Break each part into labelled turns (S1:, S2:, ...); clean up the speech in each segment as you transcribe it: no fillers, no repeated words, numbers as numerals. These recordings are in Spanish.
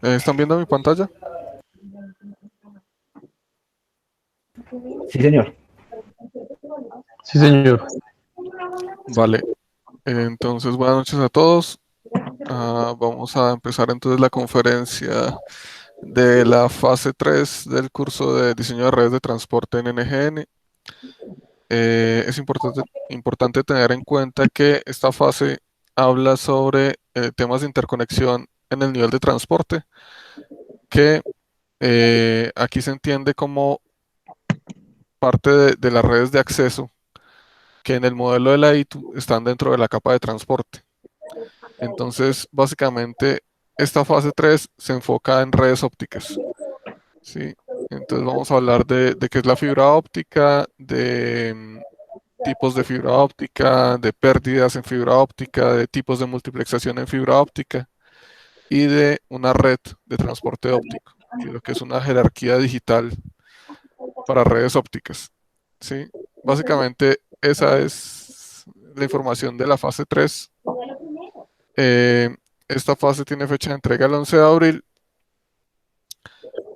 S1: ¿Están viendo mi pantalla?
S2: Sí, señor.
S3: Sí, señor.
S1: Vale. Entonces, buenas noches a todos. Vamos a empezar entonces la conferencia de la fase 3 del curso de diseño de redes de transporte en NGN. Es importante tener en cuenta que esta fase habla sobre temas de interconexión en el nivel de transporte, que aquí se entiende como parte de las redes de acceso que en el modelo de la ITU están dentro de la capa de transporte. Entonces, básicamente, esta fase 3 se enfoca en redes ópticas, ¿sí? Entonces vamos a hablar de qué es la fibra óptica, de tipos de fibra óptica, de pérdidas en fibra óptica, de tipos de multiplexación en fibra óptica y de una red de transporte óptico y lo que es una jerarquía digital para redes ópticas, ¿sí? Básicamente, esa es la información de la fase 3. Eh, Esta fase tiene fecha de entrega el 11 de abril,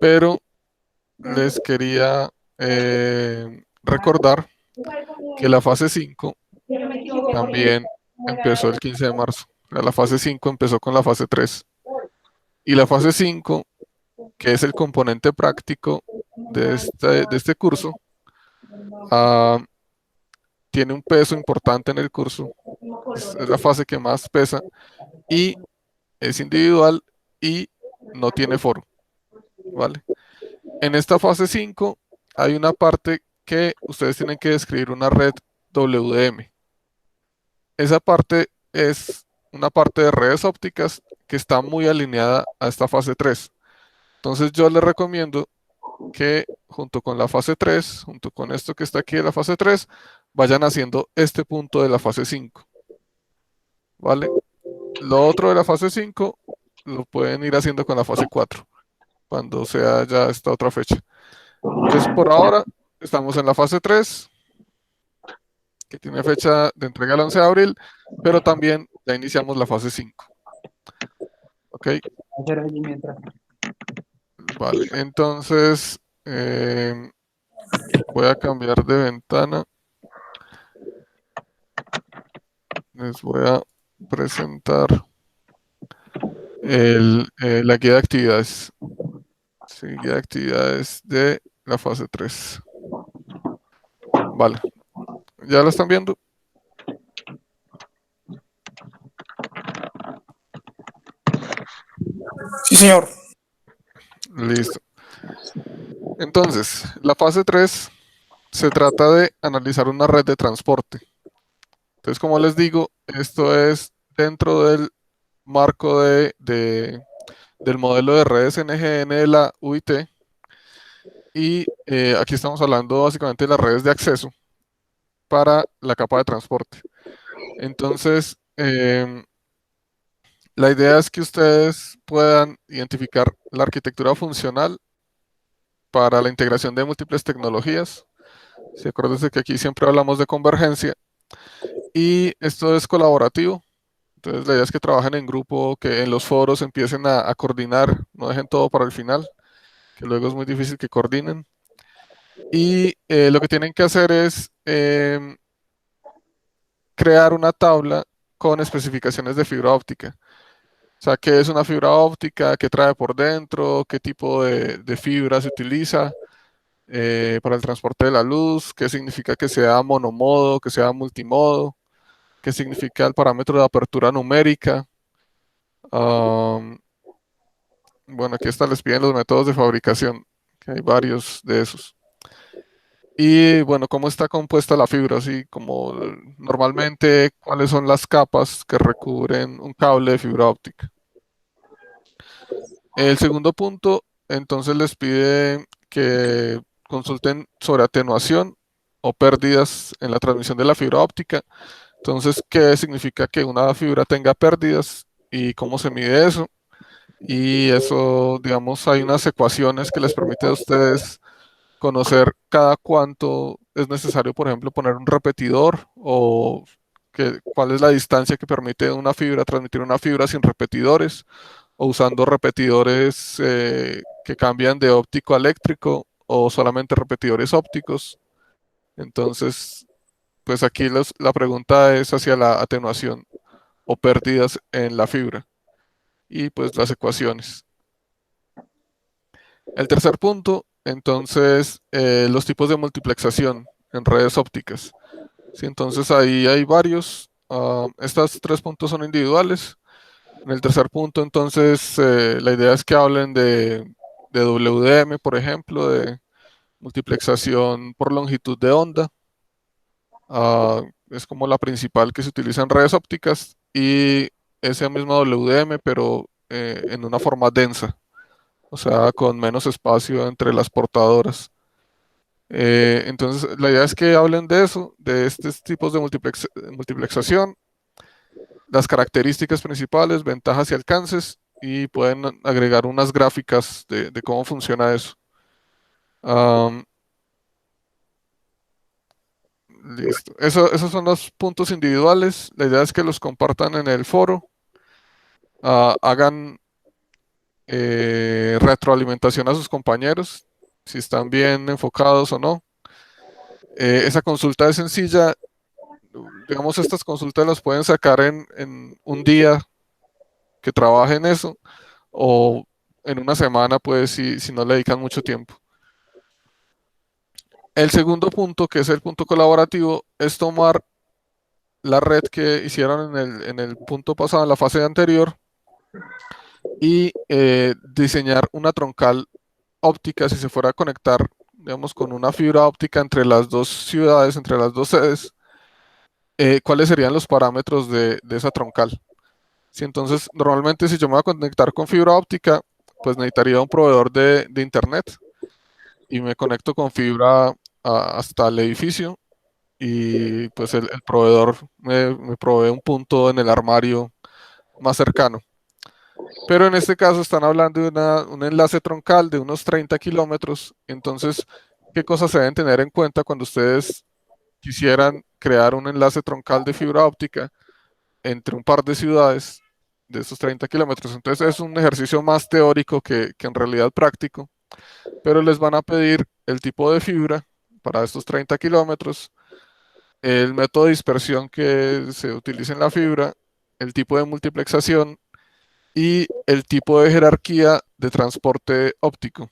S1: pero les quería recordar que la fase 5 también empezó el 15 de marzo. O sea, la fase 5 empezó con la fase 3. Y la fase 5, que es el componente práctico de este curso, ah, tiene un peso importante en el curso. Es la fase que más pesa y es individual y no tiene foro, ¿vale? En esta fase 5 hay una parte que ustedes tienen que describir una red WDM. Esa parte es una parte de redes ópticas que está muy alineada a esta fase 3. Entonces yo les recomiendo que junto con la fase 3, junto con esto que está aquí de la fase 3, vayan haciendo este punto de la fase 5, ¿vale? Lo otro de la fase 5 lo pueden ir haciendo con la fase 4, cuando sea ya esta otra fecha. Entonces por ahora estamos en la fase 3, que tiene fecha de entrega el 11 de abril, pero también ya iniciamos la fase 5. ¿Ok?
S2: Hacer allí mientras.
S1: Vale, entonces voy a cambiar de ventana. Les voy a presentar la guía de actividades. Sí, guía de actividades de la fase 3. Vale, ¿ya la están viendo?
S3: Sí, señor.
S1: Listo. Entonces, la fase 3 se trata de analizar una red de transporte. Entonces, como les digo, esto es dentro del marco del modelo de redes NGN de la UIT. Y aquí estamos hablando básicamente de las redes de acceso para la capa de transporte. Entonces, la idea es que ustedes puedan identificar la arquitectura funcional para la integración de múltiples tecnologías. Si acuérdense que aquí siempre hablamos de convergencia y esto es colaborativo. Entonces, la idea es que trabajen en grupo, que en los foros empiecen a coordinar, no dejen todo para el final, que luego es muy difícil que coordinen. Y lo que tienen que hacer es crear una tabla con especificaciones de fibra óptica. O sea, qué es una fibra óptica, qué trae por dentro, qué tipo de fibra se utiliza para el transporte de la luz, qué significa que sea monomodo, que sea multimodo, qué significa el parámetro de apertura numérica. Am, bueno, aquí hasta les piden los métodos de fabricación, que hay varios de esos. Y bueno, cómo está compuesta la fibra, así como normalmente, cuáles son las capas que recubren un cable de fibra óptica. El segundo punto, entonces les pide que consulten sobre atenuación o pérdidas en la transmisión de la fibra óptica. Entonces, ¿qué significa que una fibra tenga pérdidas y cómo se mide eso? Y eso, digamos, hay unas ecuaciones que les permite a ustedes conocer cada cuánto es necesario, por ejemplo, poner un repetidor o cuál es la distancia que permite una fibra transmitir una fibra sin repetidores o usando repetidores que cambian de óptico a eléctrico o solamente repetidores ópticos. Entonces, pues aquí la pregunta es hacia la atenuación o pérdidas en la fibra y pues las ecuaciones. El tercer punto, entonces, los tipos de multiplexación en redes ópticas. Sí, entonces ahí hay varios. Estos tres puntos son individuales. En el tercer punto, entonces, la idea es que hablen de WDM, por ejemplo, de multiplexación por longitud de onda. Es como la principal que se utiliza en redes ópticas y esa misma WDM, pero en una forma densa, o sea, con menos espacio entre las portadoras. Entonces, la idea es que hablen de eso, de estos tipos de multiplexación, las características principales, ventajas y alcances, y pueden agregar unas gráficas de cómo funciona eso. Am, Listo. Esos son los puntos individuales. La idea es que los compartan en el foro, hagan retroalimentación a sus compañeros, si están bien enfocados o no. Esa consulta es sencilla. Digamos, estas consultas las pueden sacar en un día que trabajen eso o en una semana, pues, si no le dedican mucho tiempo. El segundo punto, que es el punto colaborativo, es tomar la red que hicieron en el punto pasado, en la fase anterior, y diseñar una troncal óptica si se fuera a conectar, digamos, con una fibra óptica entre las dos ciudades, entre las dos sedes. ¿Cuáles serían los parámetros de esa troncal? Si entonces, normalmente si yo me voy a conectar con fibra óptica, pues necesitaría un proveedor de internet y me conecto con fibra hasta el edificio y pues el proveedor me provee un punto en el armario más cercano. Pero en este caso están hablando de un enlace troncal de unos 30 kilómetros. Entonces, ¿qué cosas se deben tener en cuenta cuando ustedes quisieran crear un enlace troncal de fibra óptica entre un par de ciudades de esos 30 kilómetros? Entonces es un ejercicio más teórico que en realidad práctico, pero les van a pedir el tipo de fibra para estos 30 kilómetros, el método de dispersión que se utiliza en la fibra, el tipo de multiplexación y el tipo de jerarquía de transporte óptico,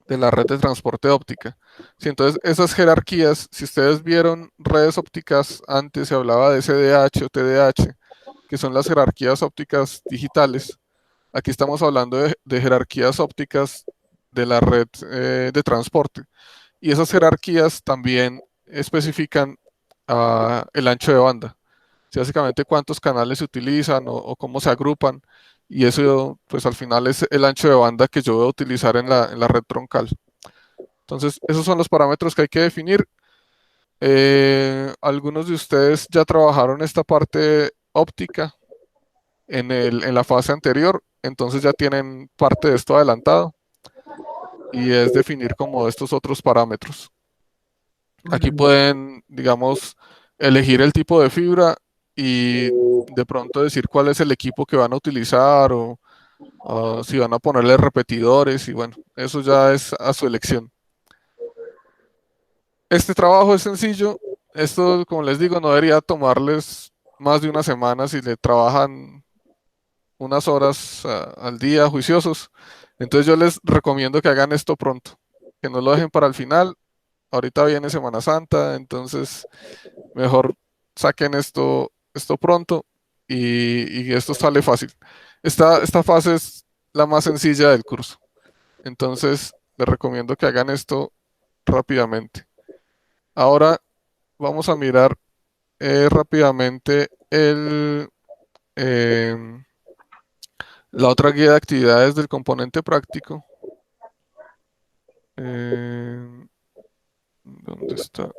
S1: de la red de transporte óptica. Sí, entonces, esas jerarquías, si ustedes vieron redes ópticas, antes se hablaba de SDH o TDH, que son las jerarquías ópticas digitales. Aquí estamos hablando de jerarquías ópticas de la red de transporte. Y esas jerarquías también especifican el ancho de banda. Sí, básicamente cuántos canales se utilizan o cómo se agrupan. Y eso, pues al final es el ancho de banda que yo voy a utilizar en la red troncal. Entonces, esos son los parámetros que hay que definir. Algunos de ustedes ya trabajaron esta parte óptica en la fase anterior, entonces ya tienen parte de esto adelantado y es definir como estos otros parámetros. Aquí pueden, digamos, elegir el tipo de fibra y de pronto decir cuál es el equipo que van a utilizar o si van a ponerle repetidores y bueno, eso ya es a su elección. Este trabajo es sencillo. Esto, como les digo, no debería tomarles más de una semana si le trabajan unas horas al día juiciosos. Entonces yo les recomiendo que hagan esto pronto, que no lo dejen para el final. Ahorita viene Semana Santa, entonces mejor saquen esto pronto y esto sale fácil. Esta fase es la más sencilla del curso. Entonces les recomiendo que hagan esto rápidamente. Ahora vamos a mirar rápidamente em, la otra guía de actividades del componente práctico. ¿Dónde está?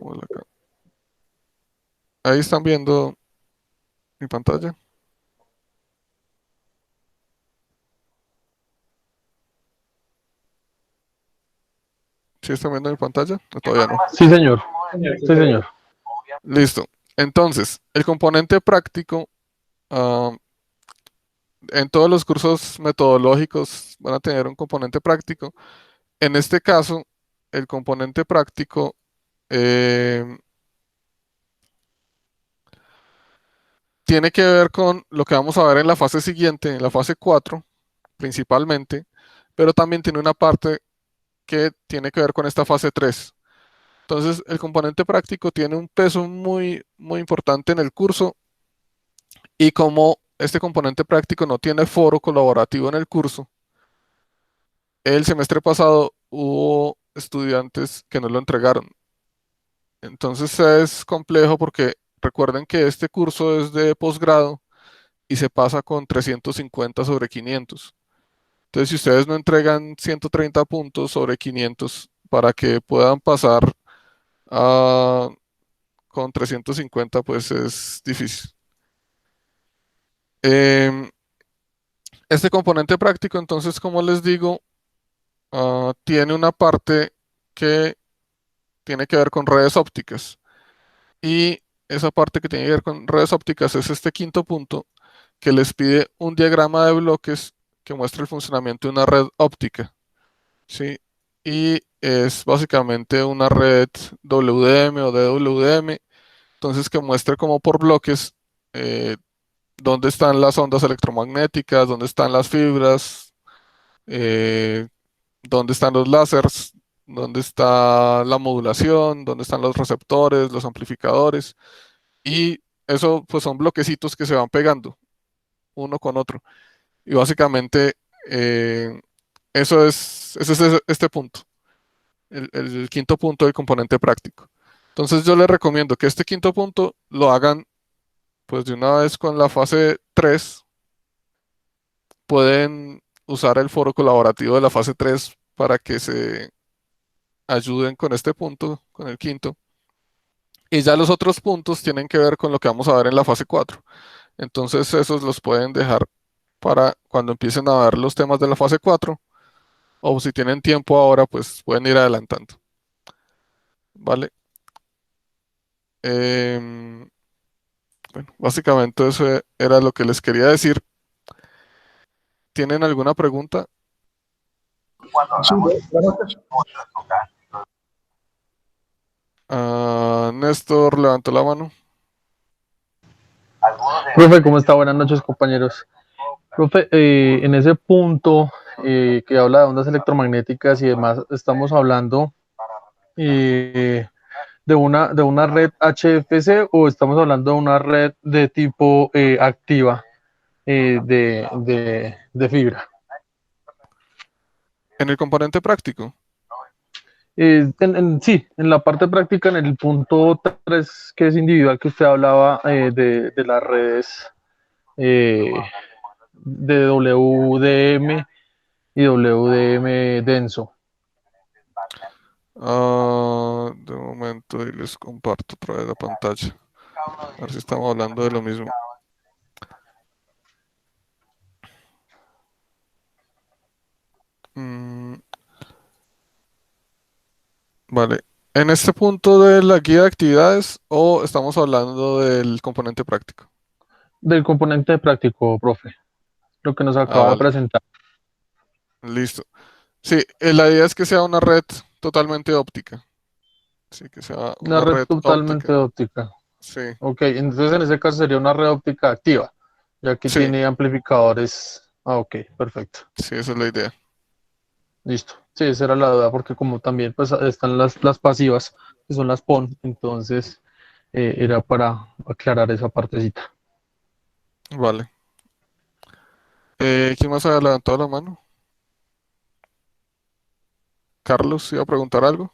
S1: Hola, acá. Ahí están viendo mi pantalla. ¿Sí están viendo mi pantalla? No, todavía no.
S3: Sí, señor. Sí, señor.
S1: Listo. Entonces, el componente práctico, ah, en todos los cursos metodológicos van a tener un componente práctico. En este caso, el componente práctico eh, tiene que ver con lo que vamos a ver en la fase siguiente, en la fase 4 principalmente, pero también tiene una parte que tiene que ver con esta fase 3. Entonces, el componente práctico tiene un peso muy, muy importante en el curso y como este componente práctico no tiene foro colaborativo en el curso, el semestre pasado hubo estudiantes que no lo entregaron. Entonces es complejo porque recuerden que este curso es de posgrado y se pasa con 350 sobre 500. Entonces, si ustedes no entregan 130 puntos sobre 500 para que puedan pasar a con 350 pues es difícil. Em, este componente práctico, entonces, como les digo, tiene una parte que tiene que ver con redes ópticas. Y esa parte que tiene que ver con redes ópticas es este quinto punto que les pide un diagrama de bloques que muestre el funcionamiento de una red óptica, ¿sí? Y es básicamente una red WDM o DWDM, entonces que muestre como por bloques eh, dónde están las ondas electromagnéticas, dónde están las fibras, eh, dónde están los láseres, dónde está la modulación, dónde están los receptores, los amplificadores. Y eso pues son bloquecitos que se van pegando uno con otro. Y básicamente eh, ese es este punto, el quinto punto del componente práctico. Entonces yo les recomiendo que este quinto punto lo hagan pues de una vez con la fase 3. Pueden usar el foro colaborativo de la fase 3 para que se ayuden con este punto, con el quinto. Y ya los otros puntos tienen que ver con lo que vamos a ver en la fase 4. Entonces esos los pueden dejar para cuando empiecen a ver los temas de la fase 4 o si tienen tiempo ahora, pues pueden ir adelantando. ¿Vale? Em, bueno, básicamente eso era lo que les quería decir. ¿Tienen alguna pregunta?
S3: Sí, buenas noches.
S1: Néstor levantó la mano.
S3: Profe, ¿cómo está? Buenas noches, compañeros. Profe, en ese punto que habla de ondas electromagnéticas y demás, estamos hablando de una red HFC o estamos hablando de una red de tipo activa de fibra.
S1: En el componente práctico.
S3: Sí, en la parte práctica, en el punto 3 que es individual, que usted hablaba de las redes eh, de WDM y WDM denso.
S1: De momento y les comparto otra vez la pantalla. A ver si estamos hablando de lo mismo. Mm, vale. En este punto de la guía de actividades o estamos hablando del componente práctico.
S3: Del componente práctico, profe, lo que nos
S1: Ah,
S3: acaba de
S1: vale.
S3: presentar.
S1: Listo. Sí, la idea es que sea una red totalmente óptica. Sí, que sea
S3: Una
S1: una
S3: red
S1: red
S3: totalmente
S1: óptica.
S3: óptica.
S1: Sí,
S3: Ok, entonces en ese caso sería una red óptica activa, ya que
S1: sí,
S3: tiene amplificadores. Ah, ok, perfecto.
S1: sí, esa es la idea.
S3: Listo. Sí, esa era la duda, porque como también pues están las pasivas, que son las PON, entonces era para aclarar esa partecita.
S1: Vale. ¿Quién más ha levantado la mano? Carlos, ¿iba a preguntar algo?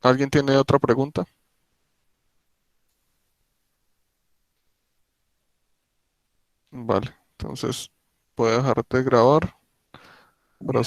S1: ¿Alguien tiene otra pregunta? Vale, entonces puedo dejarte grabar para